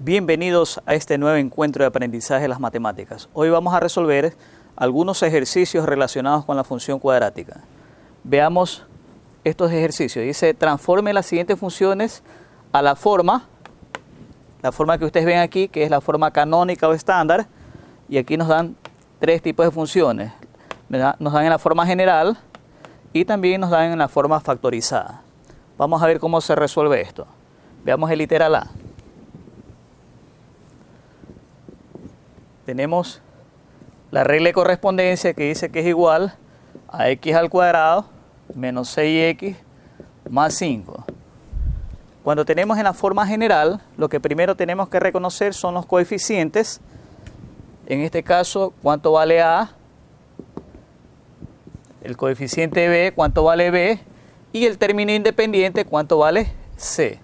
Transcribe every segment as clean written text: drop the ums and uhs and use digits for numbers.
Bienvenidos a este nuevo encuentro de aprendizaje de las matemáticas. Hoy vamos a resolver algunos ejercicios relacionados con la función cuadrática. Veamos estos ejercicios. Dice, transforme las siguientes funciones a la forma que ustedes ven aquí, que es la forma canónica o estándar. Y aquí nos dan tres tipos de funciones. Nos dan en la forma general y también nos dan en la forma factorizada. Vamos a ver cómo se resuelve esto. Veamos el literal A. Tenemos la regla de correspondencia que dice que es igual a x al cuadrado menos 6x más 5. Cuando tenemos en la forma general, lo que primero tenemos que reconocer son los coeficientes. En este caso, cuánto vale A, el coeficiente B, cuánto vale B, y el término independiente, cuánto vale C.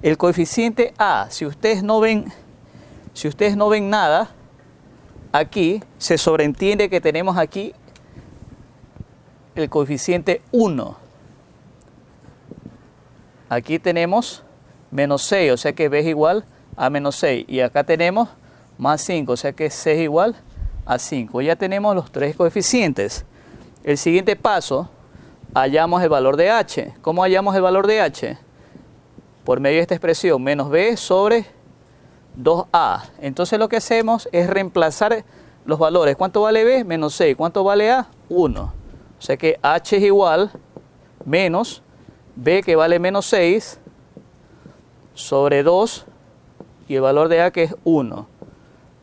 El coeficiente A, si ustedes no ven nada, aquí se sobreentiende que tenemos aquí el coeficiente 1. Aquí tenemos menos 6, o sea que B es igual a menos 6. Y acá tenemos más 5, o sea que C es igual a 5. Ya tenemos los tres coeficientes. El siguiente paso, hallamos el valor de H. ¿Cómo hallamos el valor de H? Por medio de esta expresión, menos B sobre 2A. Entonces lo que hacemos es reemplazar los valores. ¿Cuánto vale B? Menos 6. ¿Cuánto vale A? 1. O sea que H es igual menos B, que vale menos 6, sobre 2, y el valor de A, que es 1.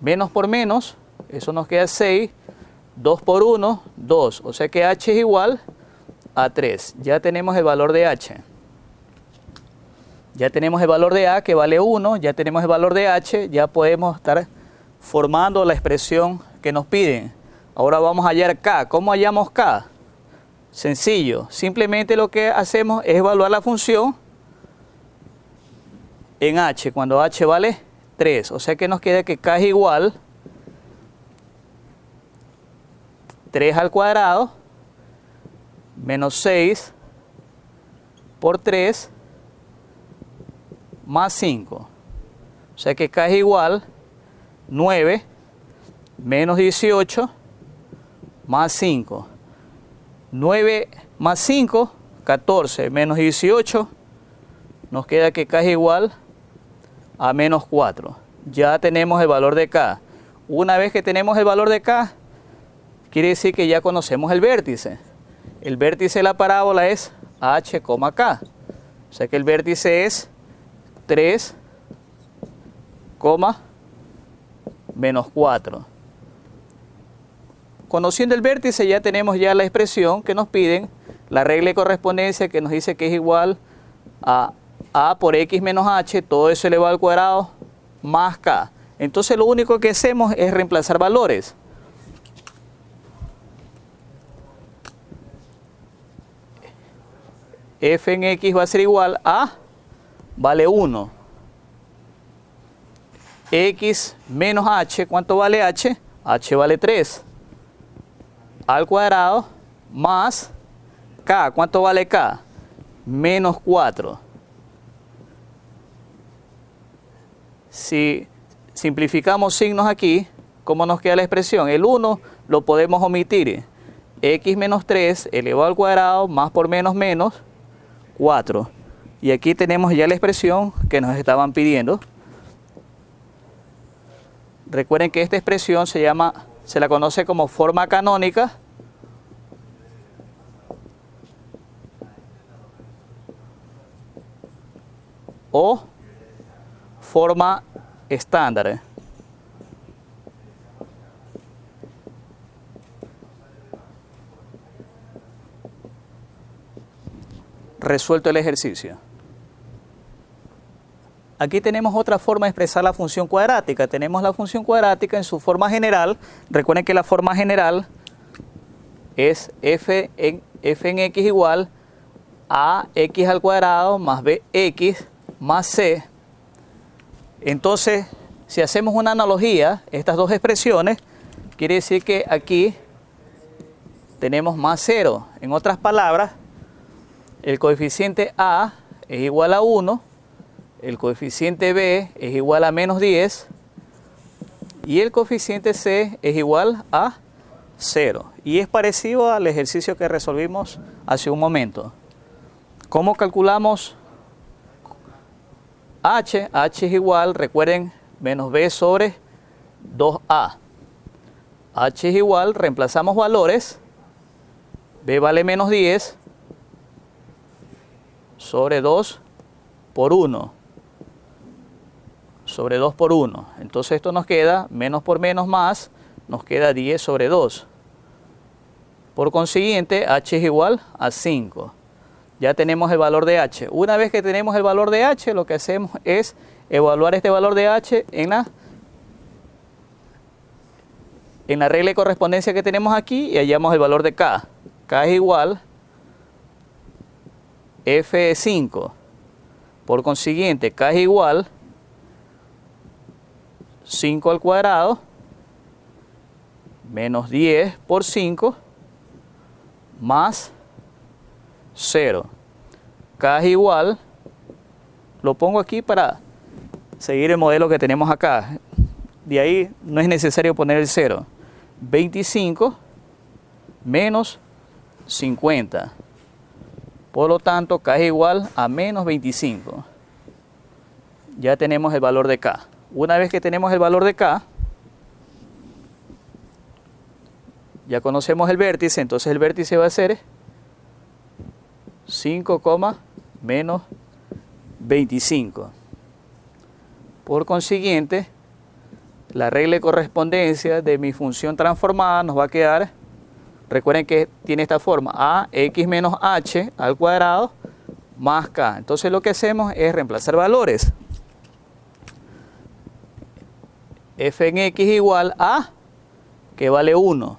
Menos por menos, eso nos queda 6. 2 por 1, 2. O sea que H es igual a 3. Ya tenemos el valor de H. Ya tenemos el valor de A, que vale 1, ya tenemos el valor de H, ya podemos estar formando la expresión que nos piden. Ahora vamos a hallar K. ¿Cómo hallamos K? Sencillo, simplemente lo que hacemos es evaluar la función en H, cuando H vale 3. O sea que nos queda que K es igual 3 al cuadrado menos 6 por 3 más 5. O sea que K es igual 9 menos 18 más 5. 9 más 5, 14 menos 18, nos queda que K es igual a menos 4. Ya tenemos el valor de K. Una vez que tenemos el valor de K, quiere decir que ya conocemos el vértice. El vértice de la parábola es H, K. O sea que el vértice es 3, menos 4. Conociendo el vértice ya tenemos ya la expresión que nos piden, la regla de correspondencia que nos dice que es igual a A por X menos H, todo eso elevado al cuadrado, más K. Entonces lo único que hacemos es reemplazar valores. F en X va a ser igual a, vale 1. X menos H, ¿cuánto vale H? H vale 3. Al cuadrado más K. ¿Cuánto vale K? Menos 4. Si simplificamos signos aquí, ¿cómo nos queda la expresión? El 1 lo podemos omitir. X menos 3 elevado al cuadrado más por menos 4. Y aquí tenemos ya la expresión que nos estaban pidiendo. Recuerden que esta expresión se la conoce como forma canónica o forma estándar. Resuelto el ejercicio. Aquí tenemos otra forma de expresar la función cuadrática. Tenemos la función cuadrática en su forma general. Recuerden que la forma general es f en x igual a x al cuadrado más bx más c. Entonces, si hacemos una analogía, estas dos expresiones, quiere decir que aquí tenemos más 0. En otras palabras, el coeficiente a es igual a 1 el coeficiente B es igual a menos 10 y el coeficiente C es igual a 0. Y es parecido al ejercicio que resolvimos hace un momento. ¿Cómo calculamos H? H es igual, recuerden, menos B sobre 2A. H es igual, reemplazamos valores. B vale menos 10 sobre 2 por 1. Sobre 2 por 1. Entonces esto nos queda, menos por menos más, nos queda 10 sobre 2. Por consiguiente, H es igual a 5. Ya tenemos el valor de H. Una vez que tenemos el valor de H, lo que hacemos es evaluar este valor de H en la regla de correspondencia que tenemos aquí y hallamos el valor de K. K es igual F de 5. Por consiguiente, K es igual 5 al cuadrado menos 10 por 5 más 0. K es igual, lo pongo aquí para seguir el modelo que tenemos acá. De ahí no es necesario poner el 0. 25 menos 50. Por lo tanto, K es igual a menos 25. Ya tenemos el valor de K. Una vez que tenemos el valor de K, ya conocemos el vértice, entonces el vértice va a ser 5, menos 25. Por consiguiente, la regla de correspondencia de mi función transformada nos va a quedar, recuerden que tiene esta forma, a x menos h al cuadrado más k. Entonces lo que hacemos es reemplazar valores. F en x igual a, que vale 1,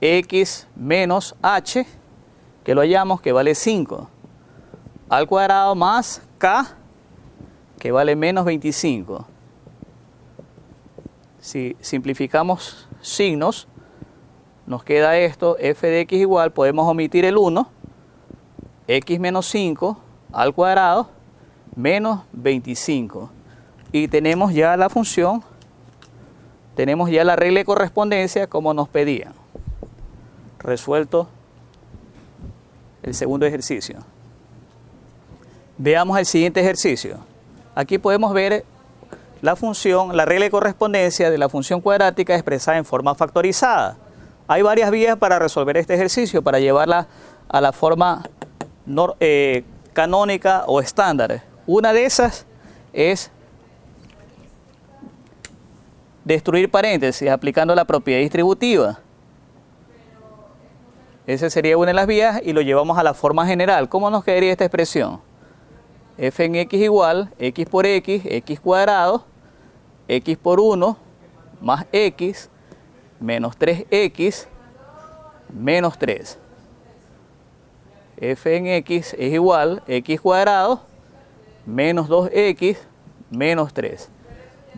x menos h, que lo hallamos, que vale 5, al cuadrado más k, que vale menos 25. Si simplificamos signos, nos queda esto, f de x igual, podemos omitir el 1, x menos 5 al cuadrado menos 25. Y tenemos ya la función, tenemos ya la regla de correspondencia como nos pedían. Resuelto el segundo ejercicio. Veamos el siguiente ejercicio. Aquí podemos ver la función, la regla de correspondencia de la función cuadrática expresada en forma factorizada. Hay varias vías para resolver este ejercicio, para llevarla a la forma canónica o estándar. Una de esas es destruir paréntesis aplicando la propiedad distributiva. Esa sería una de las vías y lo llevamos a la forma general. ¿Cómo nos quedaría esta expresión? F en x igual, x por x, x cuadrado, x por 1, más x, menos 3x, menos 3. F en x es igual, x cuadrado, menos 2x, menos 3.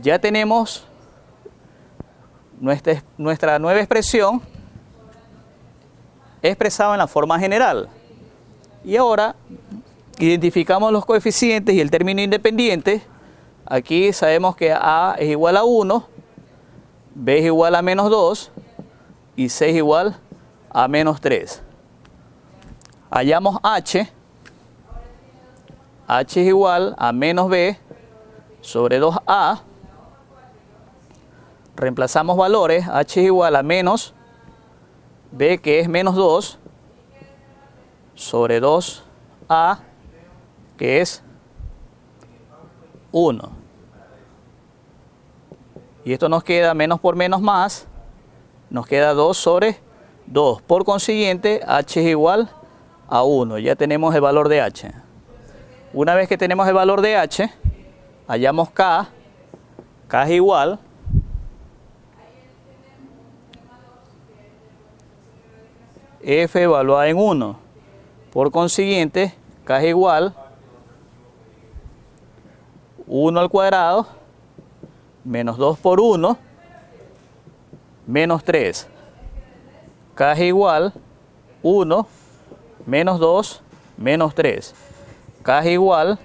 Ya tenemos nuestra nueva expresión expresada en la forma general. Y ahora identificamos los coeficientes y el término independiente. Aquí sabemos que a es igual a 1, b es igual a menos 2 y c es igual a menos 3. Hallamos h. H es igual a menos b sobre 2a. Reemplazamos valores. H es igual a menos b, que es menos 2, sobre 2a, que es 1. Y esto nos queda menos por menos más, nos queda 2 sobre 2. Por consiguiente, h es igual a 1. Ya tenemos el valor de h. Una vez que tenemos el valor de h, hallamos k. K es igual f evaluada en 1. Por consiguiente, k es igual 1 al cuadrado menos 2 por 1 menos 3. K es igual 1 menos 2 menos 3. K es igual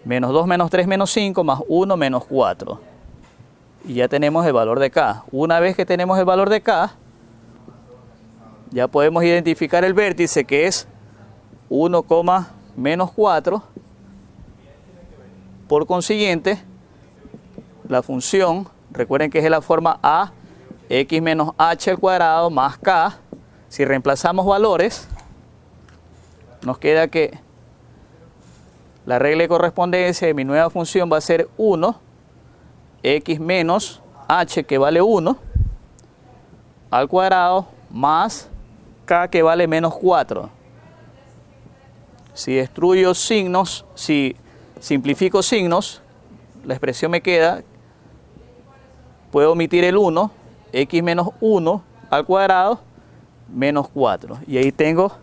Menos 2 menos 3 menos 5 más 1 menos 4. Y ya tenemos el valor de K. Una vez que tenemos el valor de K, ya podemos identificar el vértice que es 1, menos 4. Por consiguiente, la función, recuerden que es de la forma a, x menos h al cuadrado más k. Si reemplazamos valores, nos queda que la regla de correspondencia de mi nueva función va a ser 1, x menos h que vale 1 al cuadrado más k que vale menos 4. Si destruyo signos, si simplifico signos, la expresión me queda, puedo omitir el 1, x menos 1 al cuadrado menos 4. Y ahí tengo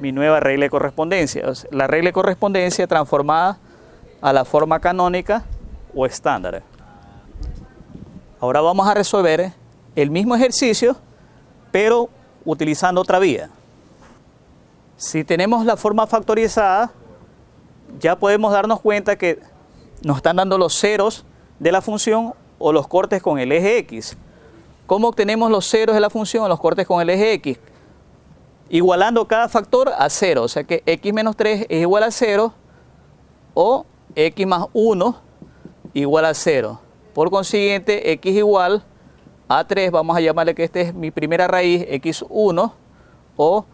mi nueva regla de correspondencia. O sea, la regla de correspondencia transformada a la forma canónica o estándar. Ahora vamos a resolver el mismo ejercicio, pero utilizando otra vía. Si tenemos la forma factorizada, ya podemos darnos cuenta que nos están dando los ceros de la función o los cortes con el eje X. ¿Cómo obtenemos los ceros de la función o los cortes con el eje X? Igualando cada factor a 0, o sea que x menos 3 es igual a 0 o x más 1 igual a 0. Por consiguiente, x igual a 3, vamos a llamarle que esta es mi primera raíz, x1, o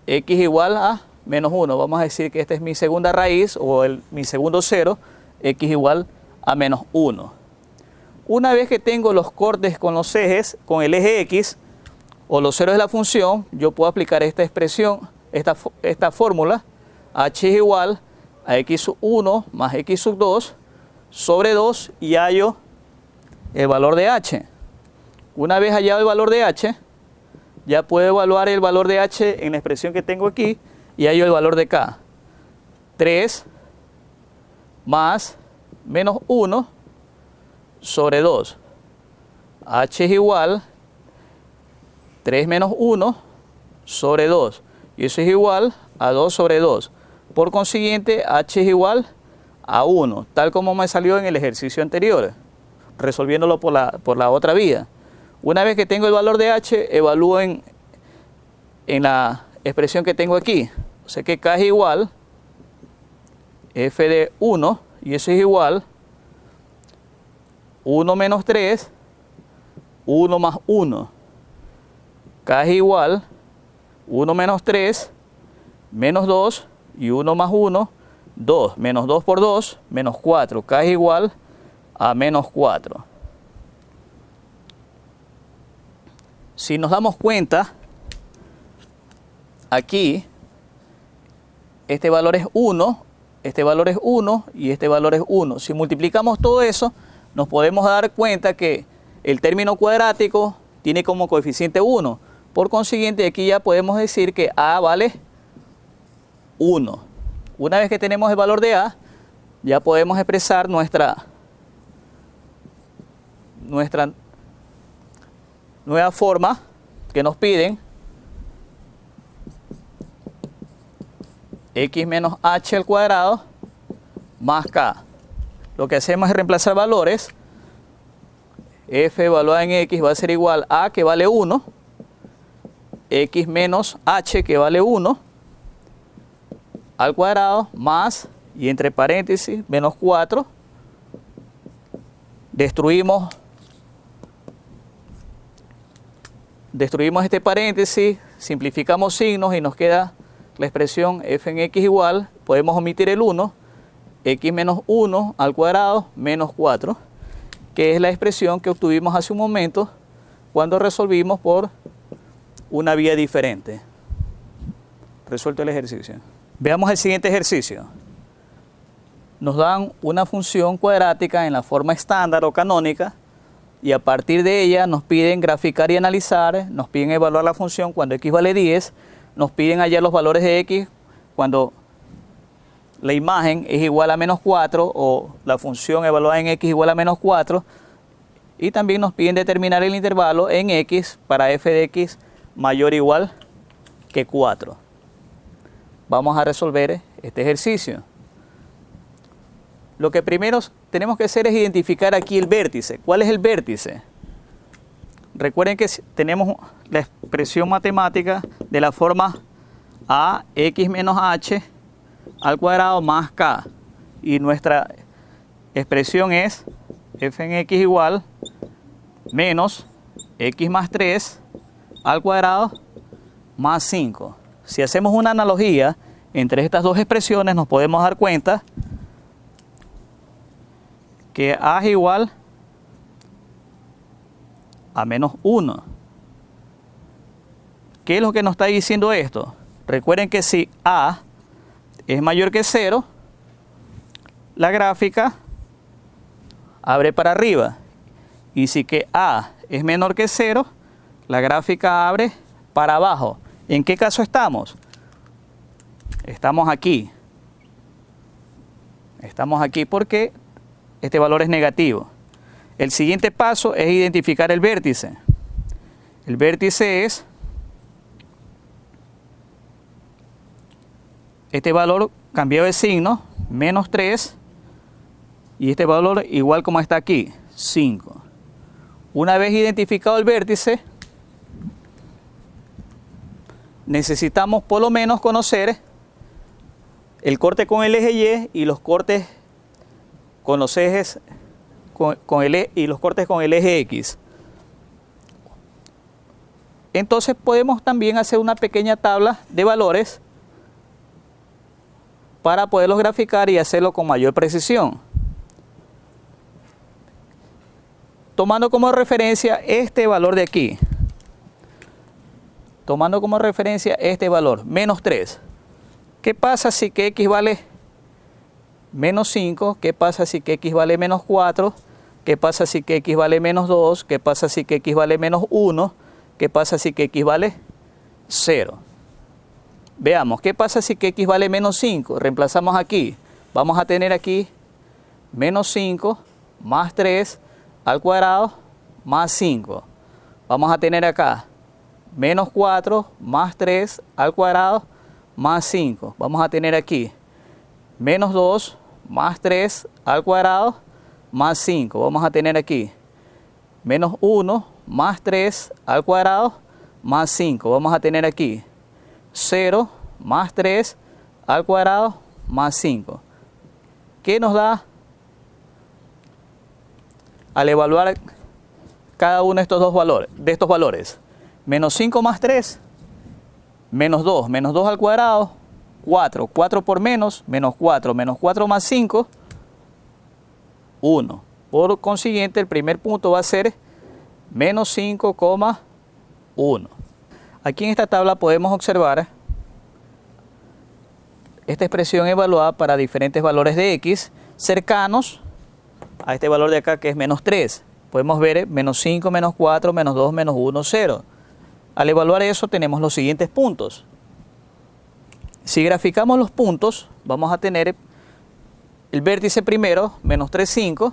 x igual a menos 1. Vamos a decir que esta es mi segunda raíz o mi segundo cero, x igual a menos 1. Una vez que tengo los cortes con los ejes, con el eje X, o los ceros de la función, yo puedo aplicar esta expresión, esta fórmula, h es igual a x1 más x2 sobre 2 y hallo el valor de h. Una vez hallado el valor de h, ya puedo evaluar el valor de h en la expresión que tengo aquí y hallo el valor de k. 3 más menos 1 sobre 2. H es igual 3 menos 1 sobre 2. Y eso es igual a 2 sobre 2. Por consiguiente, h es igual a 1, tal como me salió en el ejercicio anterior, resolviéndolo por la otra vía. Una vez que tengo el valor de h, evalúo en la expresión que tengo aquí. O sea que k es igual f de 1, y eso es igual 1 menos 3, 1 más 1. K es igual 1 menos 3, menos 2, y 1 más 1, 2. Menos 2 por 2, menos 4. K es igual a menos 4. Si nos damos cuenta, aquí, este valor es 1, este valor es 1 y este valor es 1. Si multiplicamos todo eso, nos podemos dar cuenta que el término cuadrático tiene como coeficiente 1. Por consiguiente, aquí ya podemos decir que a vale 1. Una vez que tenemos el valor de a, ya podemos expresar nuestra nueva forma que nos piden, x menos h al cuadrado más k. Lo que hacemos es reemplazar valores. F evaluada en x va a ser igual a que vale 1, x menos h que vale 1 al cuadrado más, y entre paréntesis, menos 4. Destruimos este paréntesis, simplificamos signos y nos queda la expresión f en x igual, podemos omitir el 1, x menos 1 al cuadrado menos 4, que es la expresión que obtuvimos hace un momento cuando resolvimos por una vía diferente. Resuelto el ejercicio. Veamos el siguiente ejercicio. Nos dan una función cuadrática en la forma estándar o canónica, y a partir de ella nos piden graficar y analizar, nos piden evaluar la función cuando x vale 10, nos piden hallar los valores de x cuando la imagen es igual a menos 4 o la función evaluada en x igual a menos 4, y también nos piden determinar el intervalo en x para f de x mayor o igual que 4. Vamos a resolver este ejercicio. Lo que primero tenemos que hacer es identificar aquí el vértice. ¿Cuál es el vértice? Recuerden que tenemos la expresión matemática de la forma ax menos h al cuadrado más k. Y nuestra expresión es f en x igual menos x más 3 al cuadrado más 5. Si hacemos una analogía entre estas dos expresiones, nos podemos dar cuenta que a es igual a menos 1. ¿Qué es lo que nos está diciendo esto? Recuerden que si a es mayor que 0, la gráfica abre para arriba. Y si que a es menor que 0, la gráfica abre para abajo. ¿En qué caso estamos? Estamos aquí. Estamos aquí porque este valor es negativo. El siguiente paso es identificar el vértice. El vértice es este valor cambiado de signo, menos 3, y este valor igual como está aquí, 5. Una vez identificado el vértice, necesitamos por lo menos conocer el corte con el eje Y y los cortes con los ejes y los cortes con el eje X. Entonces podemos también hacer una pequeña tabla de valores para poderlos graficar y hacerlo con mayor precisión. Tomando como referencia este valor de aquí. Tomando como referencia este valor, menos 3. ¿Qué pasa si que x vale menos 5? ¿Qué pasa si que x vale menos 4? ¿Qué pasa si que x vale menos 2? ¿Qué pasa si que x vale menos 1? ¿Qué pasa si que x vale 0? Veamos, ¿qué pasa si que x vale menos 5? Reemplazamos aquí. Vamos a tener aquí menos 5 más 3 al cuadrado más 5. Vamos a tener acá menos 4 más 3 al cuadrado más 5. Vamos a tener aquí menos 2 más 3 al cuadrado más 5. Vamos a tener aquí menos 1 más 3 al cuadrado más 5. Vamos a tener aquí 0 más 3 al cuadrado más 5. ¿Qué nos da al evaluar cada uno de estos valores? Menos 5 más 3, menos 2 al cuadrado, 4. 4 por menos 4 más 5, 1. Por consiguiente, el primer punto va a ser menos 5,1. Aquí en esta tabla podemos observar esta expresión evaluada para diferentes valores de x cercanos a este valor de acá que es menos 3. Podemos ver menos 5, menos 4, menos 2, menos 1, 0. Al evaluar eso tenemos los siguientes puntos. Si graficamos los puntos, vamos a tener el vértice primero, menos 3, 5.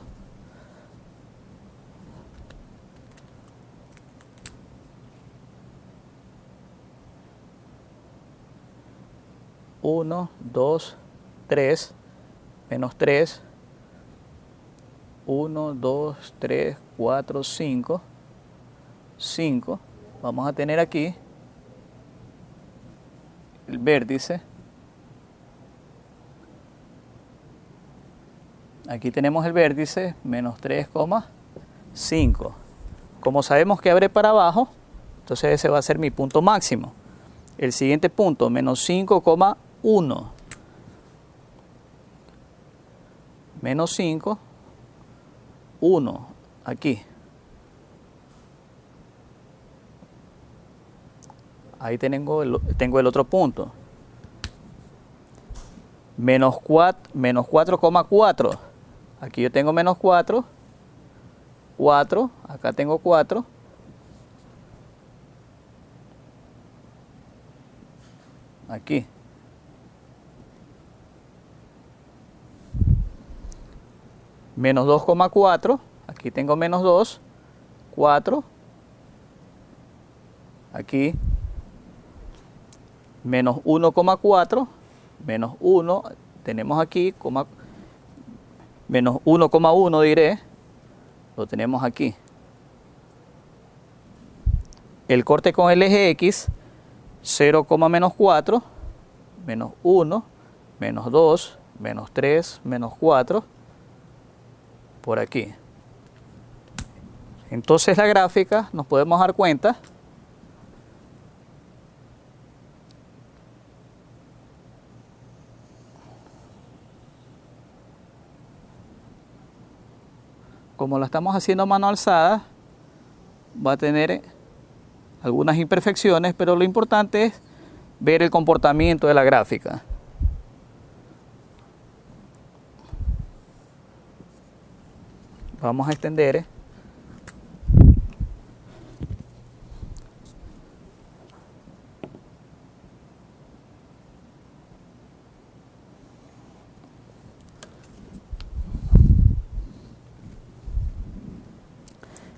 Uno, 2, 3, menos 3, 1, 2, 3, 4, 5, 5. Vamos a tener aquí el vértice. Aquí tenemos el vértice, menos 3,5. Como sabemos que abre para abajo, entonces ese va a ser mi punto máximo. El siguiente punto, menos 5,1. Menos 5, 1, aquí. Ahí tengo el otro punto. Menos 4,4. Aquí yo tengo menos 4. 4. Acá tengo 4. Aquí. Menos 2,4. Aquí tengo menos 2. 4. Aquí. menos 1,4, menos 1, tenemos aquí, menos 1,1 diré, lo tenemos aquí. El corte con el eje X, 0, menos 4, menos 1, menos 2, menos 3, menos 4, por aquí. Entonces la gráfica nos podemos dar cuenta como la estamos haciendo a mano alzada, va a tener algunas imperfecciones, pero lo importante es ver el comportamiento de la gráfica. Vamos a extender.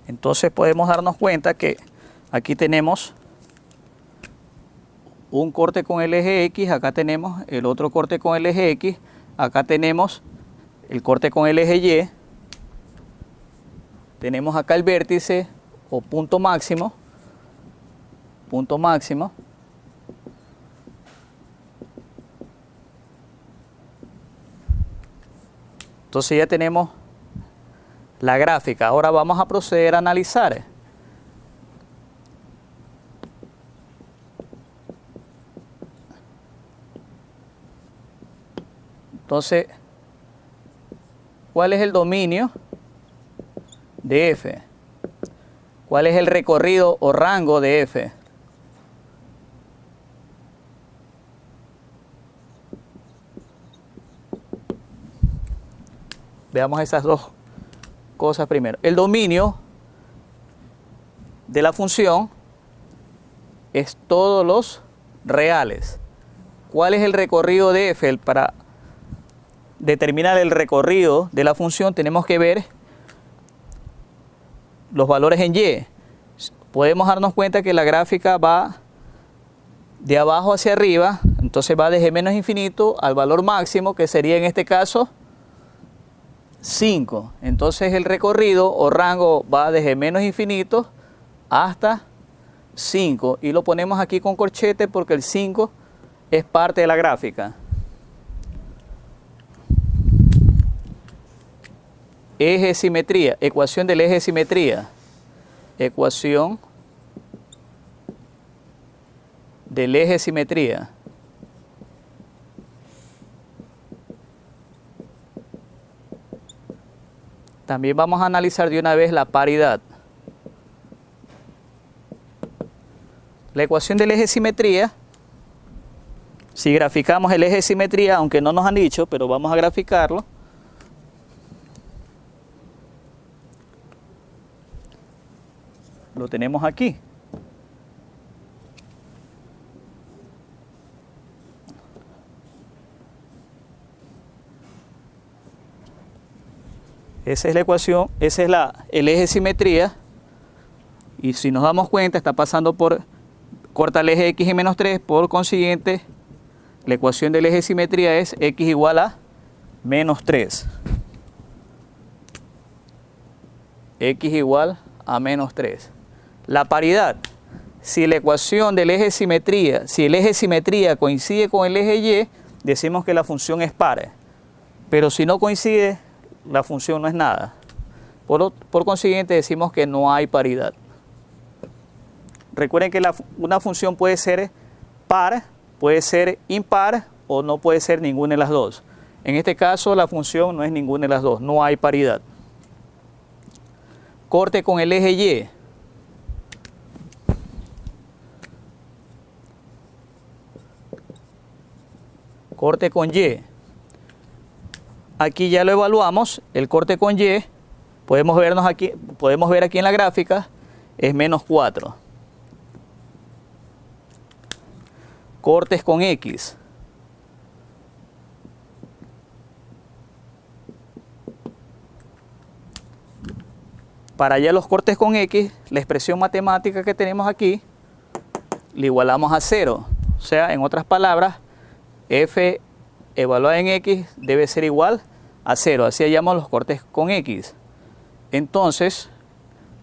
Entonces podemos darnos cuenta que aquí tenemos un corte con el eje X, acá tenemos el otro corte con el eje X, acá tenemos el corte con el eje Y, tenemos acá el vértice o punto máximo, entonces ya tenemos la gráfica. Ahora vamos a proceder a analizar. Entonces, ¿cuál es el dominio de F? ¿Cuál es el recorrido o rango de F? Veamos esas dos cosas primero. El dominio de la función es todos los reales. ¿Cuál es el recorrido de F? Para determinar el recorrido de la función tenemos que ver los valores en Y. Podemos darnos cuenta que la gráfica va de abajo hacia arriba, entonces va desde menos infinito al valor máximo, que sería en este caso 5. Entonces el recorrido o rango va desde menos infinito hasta 5 y lo ponemos aquí con corchete porque el 5 es parte de la gráfica. Eje de simetría, ecuación del eje de simetría. Ecuación del eje de simetría. También vamos a analizar de una vez la paridad. La ecuación del eje de simetría, si graficamos el eje de simetría, aunque no nos han dicho, pero vamos a graficarlo. Lo tenemos aquí. Esa es la ecuación, ese es el eje de simetría. Y si nos damos cuenta, está pasando por, corta el eje X y menos 3, por consiguiente, la ecuación del eje de simetría es X igual a menos 3. X igual a menos 3. La paridad, si la ecuación del eje de simetría, si el eje de simetría coincide con el eje Y, decimos que la función es par. Pero si no coincide, la función no es nada. Por consiguiente, decimos que no hay paridad. Recuerden que una función puede ser par, puede ser impar o no puede ser ninguna de las dos. En este caso, la función no es ninguna de las dos, no hay paridad. Corte con el eje Y. Corte con Y. Aquí ya lo evaluamos, el corte con Y, podemos ver aquí en la gráfica, es menos 4. Cortes con X. Para allá los cortes con X, la expresión matemática que tenemos aquí, le igualamos a 0. O sea, en otras palabras, f evaluada en x debe ser igual a 0. Así hallamos los cortes con x. Entonces,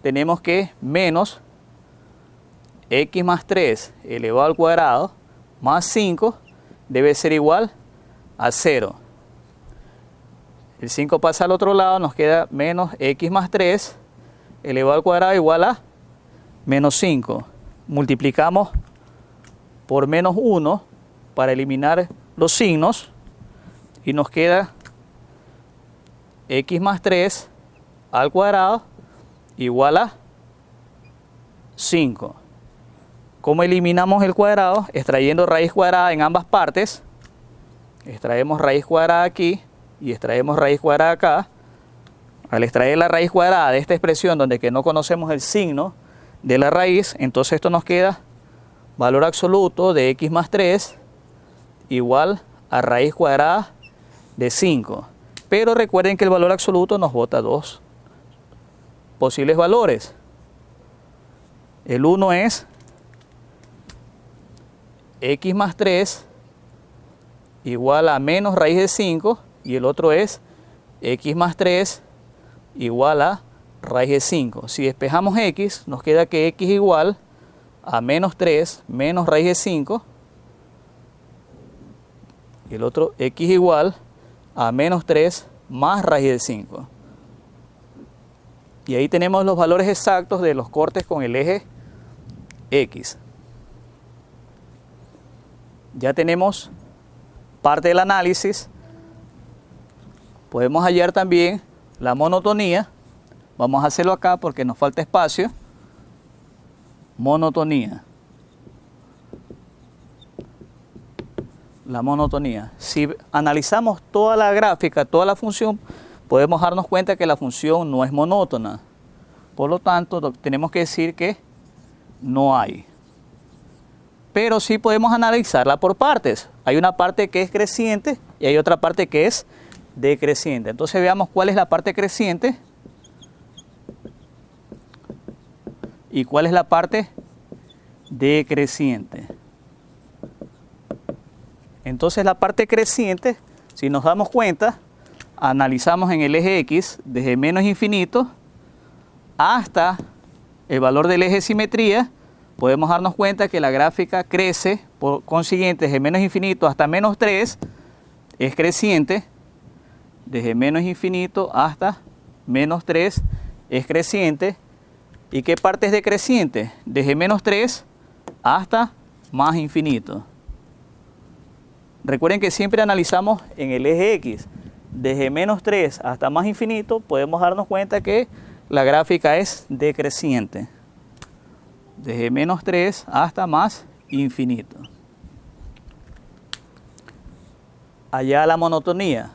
tenemos que menos x más 3 elevado al cuadrado más 5 debe ser igual a 0. El 5 pasa al otro lado, nos queda menos x más 3 elevado al cuadrado igual a menos 5. Multiplicamos por menos 1 para eliminar los signos y nos queda x más 3 al cuadrado igual a 5. ¿Cómo eliminamos el cuadrado? Extrayendo raíz cuadrada en ambas partes. Extraemos raíz cuadrada aquí y extraemos raíz cuadrada acá. Al extraer la raíz cuadrada de esta expresión donde que no conocemos el signo de la raíz, entonces esto nos queda valor absoluto de x más 3 igual a raíz cuadrada de 5. Pero recuerden que el valor absoluto nos bota dos posibles valores. El uno es x más 3 igual a menos raíz de 5 y el otro es x más 3 igual a raíz de 5. Si despejamos x, nos queda que x igual a menos 3 menos raíz de 5 y el otro x igual a menos 3 más raíz de 5. Y ahí tenemos los valores exactos de los cortes con el eje x. Ya tenemos parte del análisis. Podemos hallar también la monotonía. Vamos a hacerlo acá porque nos falta espacio. Monotonía. La monotonía. Si analizamos toda la gráfica, toda la función, podemos darnos cuenta que la función no es monótona. Por lo tanto, tenemos que decir que no hay. Pero sí podemos analizarla por partes. Hay una parte que es creciente y hay otra parte que es decreciente. Entonces veamos cuál es la parte creciente y cuál es la parte decreciente. Entonces la parte creciente, si nos damos cuenta, analizamos en el eje x desde menos infinito hasta el valor del eje de simetría. Podemos darnos cuenta que la gráfica crece, por consiguiente, desde menos infinito hasta menos 3 es creciente, desde menos infinito hasta menos 3 es creciente. ¿Y qué parte es decreciente? Desde menos 3 hasta más infinito. Recuerden que siempre analizamos en el eje x, desde menos 3 hasta más infinito, podemos darnos cuenta que la gráfica es decreciente. Desde menos 3 hasta más infinito. Allá la monotonía.